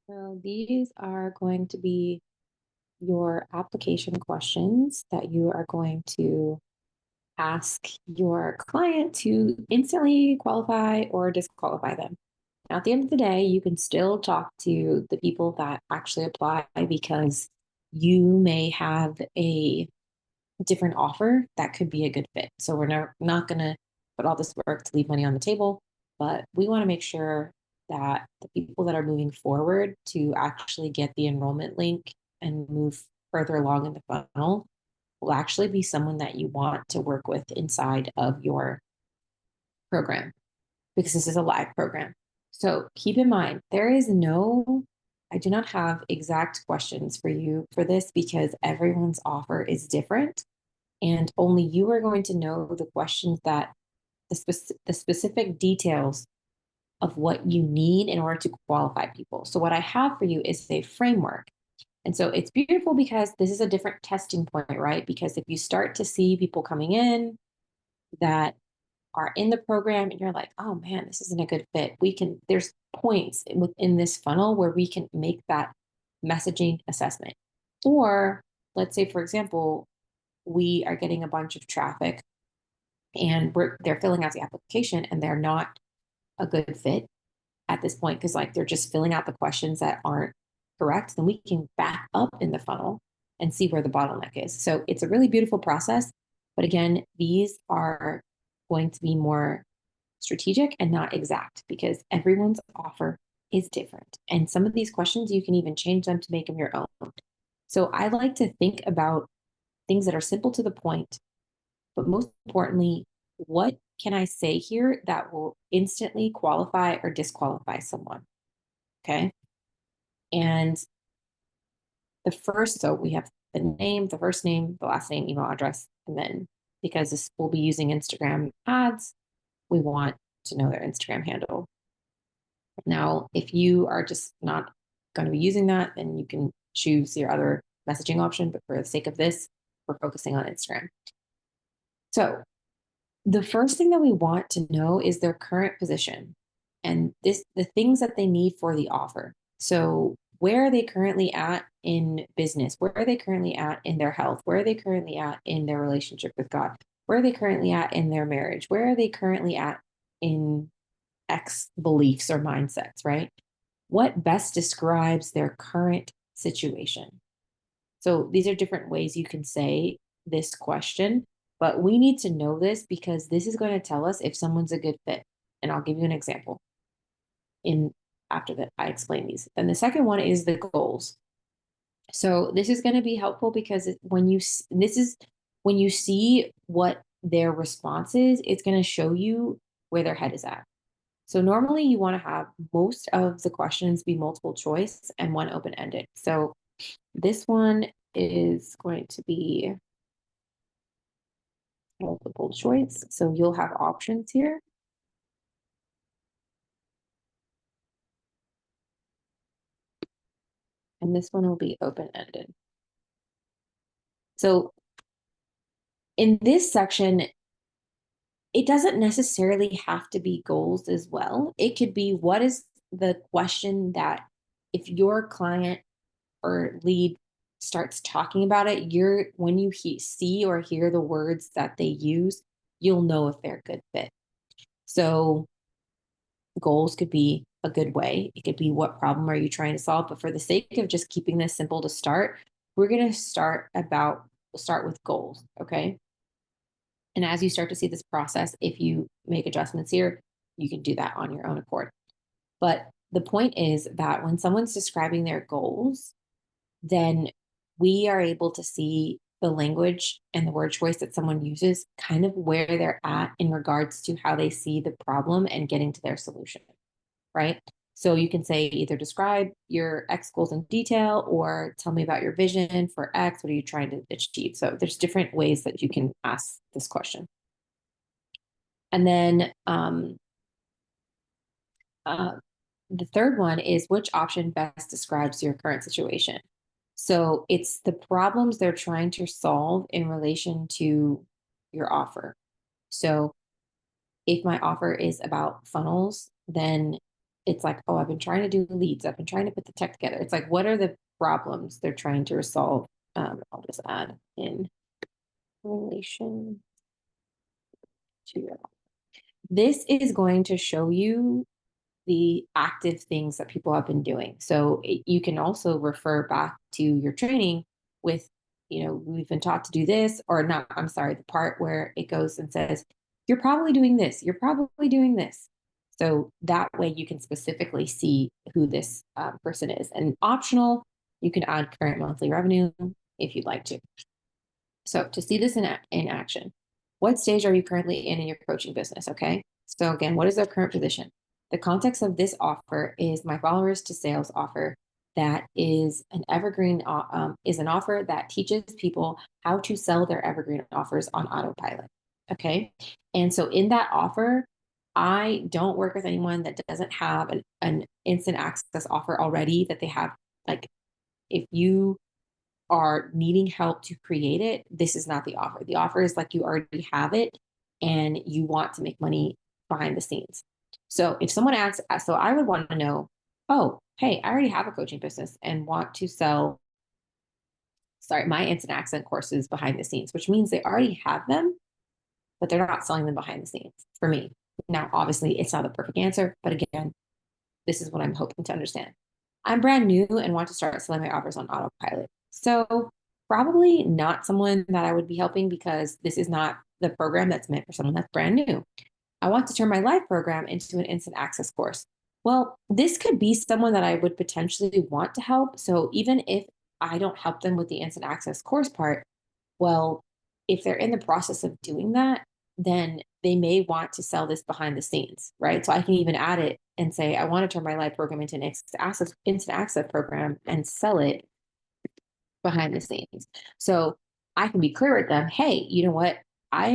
So these are going to be your application questions that you are going to ask your client to instantly qualify or disqualify them. Now, at the end of the day, you can still talk to the people that actually apply because you may have a different offer that could be a good fit. So we're not going to put all this work to leave money on the table, but we want to make sure that the people that are moving forward to actually get the enrollment link and move further along in the funnel will actually be someone that you want to work with inside of your program because this is a live program. So keep in mind, I do not have exact questions for you for this because everyone's offer is different and only you are going to know the questions that the specific details of what you need in order to qualify people. So what I have for you is a framework. And so it's beautiful because this is a different testing point, right? Because if you start to see people coming in that are in the program and you're like, oh man, this isn't a good fit, there's points within this funnel where we can make that messaging assessment. Or let's say, for example, we are getting a bunch of traffic and they're filling out the application and they're not a good fit at this point because like they're just filling out the questions that aren't correct, then we can back up in the funnel and see where the bottleneck is. So it's a really beautiful process. But again, these are going to be more strategic and not exact because everyone's offer is different. And some of these questions, you can even change them to make them your own. So I like to think about things that are simple to the point, but most importantly, what can I say here that will instantly qualify or disqualify someone? Okay. And so we have the name, the first name, the last name, email address. And then because this will be using Instagram ads, we want to know their Instagram handle. Now, if you are just not going to be using that, then you can choose your other messaging option. But for the sake of this, we're focusing on Instagram. So the first thing that we want to know is their current position and the things that they need for the offer. So where are they currently at in business? Where are they currently at in their health? Where are they currently at in their relationship with God? Where are they currently at in their marriage? Where are they currently at in X beliefs or mindsets, right? What best describes their current situation? So these are different ways you can say this question, but we need to know this because this is going to tell us if someone's a good fit. And I'll give you an example in after that I explain these. Then the second one is the goals. So this is going to be helpful because when you see what their response is, it's going to show you where their head is at. So normally you want to have most of the questions be multiple choice and one open-ended. So this one is going to be multiple choice. So you'll have options here. And this one will be open-ended. So in this section, it doesn't necessarily have to be goals as well. It could be what is the question that if your client or lead starts talking about it, when you see or hear the words that they use, you'll know if they're a good fit. So goals could be a good way. It could be what problem are you trying to solve? But for the sake of just keeping this simple to start, we're going to we'll start with goals. Okay. And as you start to see this process, if you make adjustments here, you can do that on your own accord. But the point is that when someone's describing their goals, then we are able to see the language and the word choice that someone uses, kind of where they're at in regards to how they see the problem and getting to their solution, right? So you can say either describe your X goals in detail or tell me about your vision for X. What are you trying to achieve? So there's different ways that you can ask this question. And then uh, the third one is which option best describes your current situation? So it's the problems they're trying to solve in relation to your offer. So if my offer is about funnels, then it's like, oh, I've been trying to do leads. I've been trying to put the tech together. It's like, what are the problems they're trying to resolve? I'll just add in relation to your. This is going to show you the active things that people have been doing. So you can also refer back to your training with, we've been taught to do this, or not, I'm sorry, the part where it goes and says, you're probably doing this, you're probably doing this. So that way you can specifically see who this person is. And optional, you can add current monthly revenue if you'd like to. So to see this in action, what stage are you currently in your coaching business? Okay. So again, what is their current position? The context of this offer is my followers to sales offer that is an evergreen, is an offer that teaches people how to sell their evergreen offers on autopilot. Okay. And so in that offer, I don't work with anyone that doesn't have an instant access offer already that they have. Like, if you are needing help to create it, this is not the offer. The offer is like you already have it and you want to make money behind the scenes. So if someone asks, so I would want to know, oh, hey, I already have a coaching business and want to sell, my instant access courses behind the scenes, which means they already have them, but they're not selling them behind the scenes for me. Now, obviously, it's not the perfect answer, but again, this is what I'm hoping to understand. I'm brand new and want to start selling my offers on autopilot. So probably not someone that I would be helping because this is not the program that's meant for someone that's brand new. I want to turn my live program into an instant access course. Well, this could be someone that I would potentially want to help. So even if I don't help them with the instant access course part, well, if they're in the process of doing that, then they may want to sell this behind the scenes, right? So I can even add it and say, I want to turn my live program into an instant access program and sell it behind the scenes. So I can be clear with them, hey, you know what? I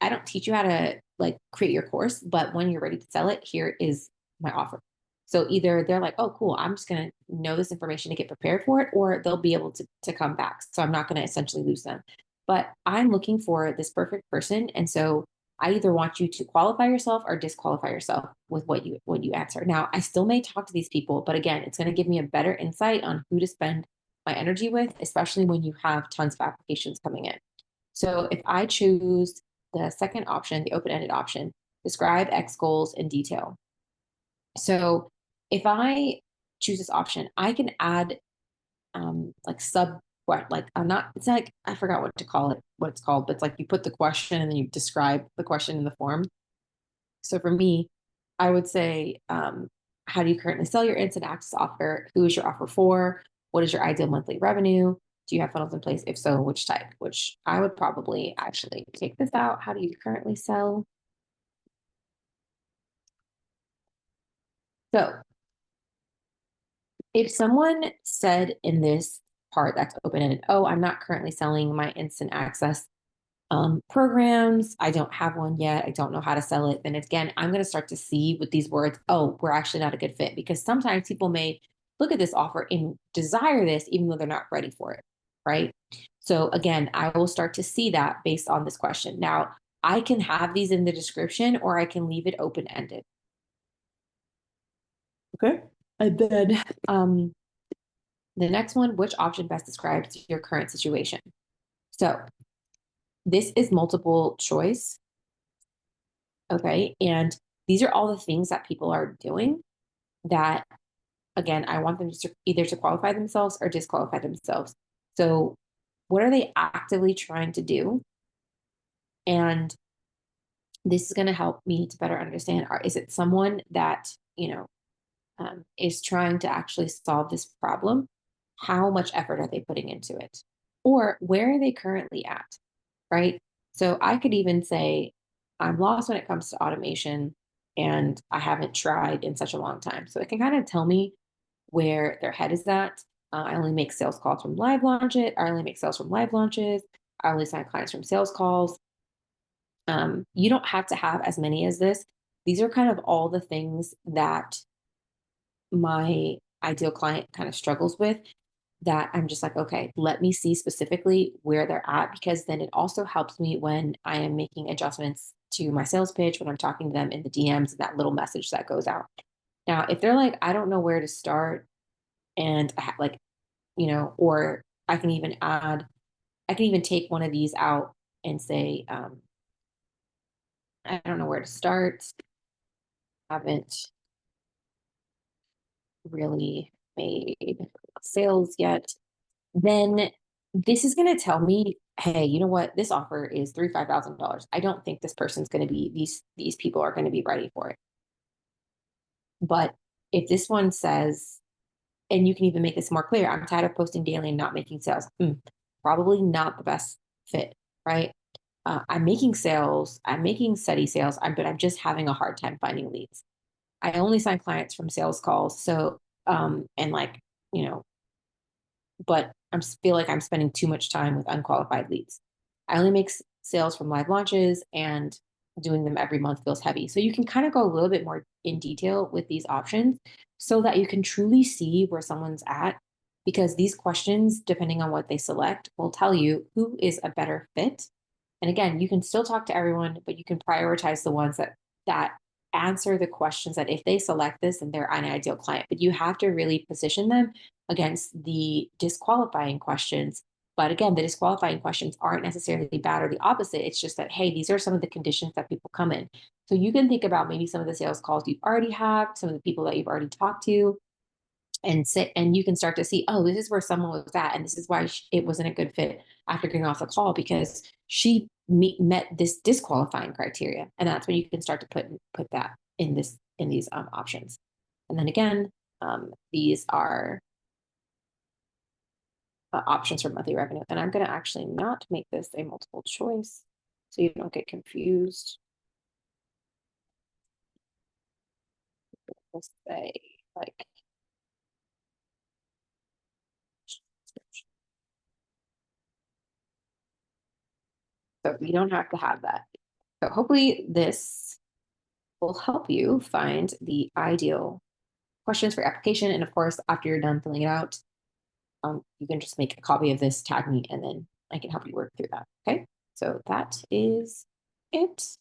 don't teach you how to like create your course, but when you're ready to sell it, here is my offer. So either they're like, oh, cool, I'm just going to know this information to get prepared for it, or they'll be able to come back. So I'm not going to essentially lose them. But I'm looking for this perfect person. And so I either want you to qualify yourself or disqualify yourself with what you answer. Now, I still may talk to these people, but again, it's going to give me a better insight on who to spend my energy with, especially when you have tons of applications coming in. So if I choose the second option, the open-ended option, describe X goals in detail. So if I choose this option, I can add like I'm not, it's not like, I forgot what it's called, but it's like you put the question and then you describe the question in the form. So for me, I would say, how do you currently sell your instant access offer? Who is your offer for? What is your ideal monthly revenue? Do you have funnels in place? If so, which type? Which I would probably actually take this out. How do you currently sell? So if someone said in this part that's open-ended, oh, I'm not currently selling my instant access programs. I don't have one yet. I don't know how to sell it. Then again, I'm going to start to see with these words, oh, we're actually not a good fit, because sometimes people may look at this offer and desire this, even though they're not ready for it. Right. So again, I will start to see that based on this question. Now, I can have these in the description or I can leave it open-ended. Okay. And then the next one, which option best describes your current situation? So this is multiple choice. Okay. And these are all the things that people are doing that, again, I want them to either to qualify themselves or disqualify themselves. So what are they actively trying to do? And this is going to help me to better understand, is it someone that, is trying to actually solve this problem? How much effort are they putting into it? Or where are they currently at? Right. So I could even say, I'm lost when it comes to automation and I haven't tried in such a long time. So it can kind of tell me where their head is at. I only make sales calls from live launches. I only make sales from live launches. I only sign clients from sales calls. You don't have to have as many as this. These are kind of all the things that my ideal client kind of struggles with, that I'm just like, okay, let me see specifically where they're at, because then it also helps me when I am making adjustments to my sales pitch, when I'm talking to them in the DMs, and that little message that goes out. Now, if they're like, I don't know where to start, and like, or I can even take one of these out and say, I don't know where to start. Haven't really made sales yet. Then this is going to tell me, hey, you know what? This offer is $5,000. I don't think this person's going to be these people are going to be ready for it. But if this one says, and you can even make this more clear, I'm tired of posting daily and not making sales. Probably not the best fit, right? I'm making sales, I'm making steady sales, but I'm just having a hard time finding leads. I only sign clients from sales calls. So, and like, you know, but feel like I'm spending too much time with unqualified leads. I only make sales from live launches, and doing them every month feels heavy. So you can kind of go a little bit more in detail with these options so that you can truly see where someone's at, because these questions, depending on what they select, will tell you who is a better fit. And again, you can still talk to everyone, but you can prioritize the ones that answer the questions that if they select this, and they're an ideal client. But you have to really position them against the disqualifying questions. But again, the disqualifying questions aren't necessarily bad or the opposite. It's just that, hey, these are some of the conditions that people come in. So you can think about maybe some of the sales calls you already have, some of the people that you've already talked to, and sit, and you can start to see, oh, this is where someone was at, and this is why it wasn't a good fit after getting off the call, because she met this disqualifying criteria. And that's when you can start to put that in these options. And then again, these are options for monthly revenue. And I'm going to actually not make this a multiple choice so you don't get confused. Let's say like, so you don't have to have that. So hopefully this will help you find the ideal questions for application. And of course, after you're done filling it out, you can just make a copy of this, tag me, and then I can help you work through that. Okay. So that is it.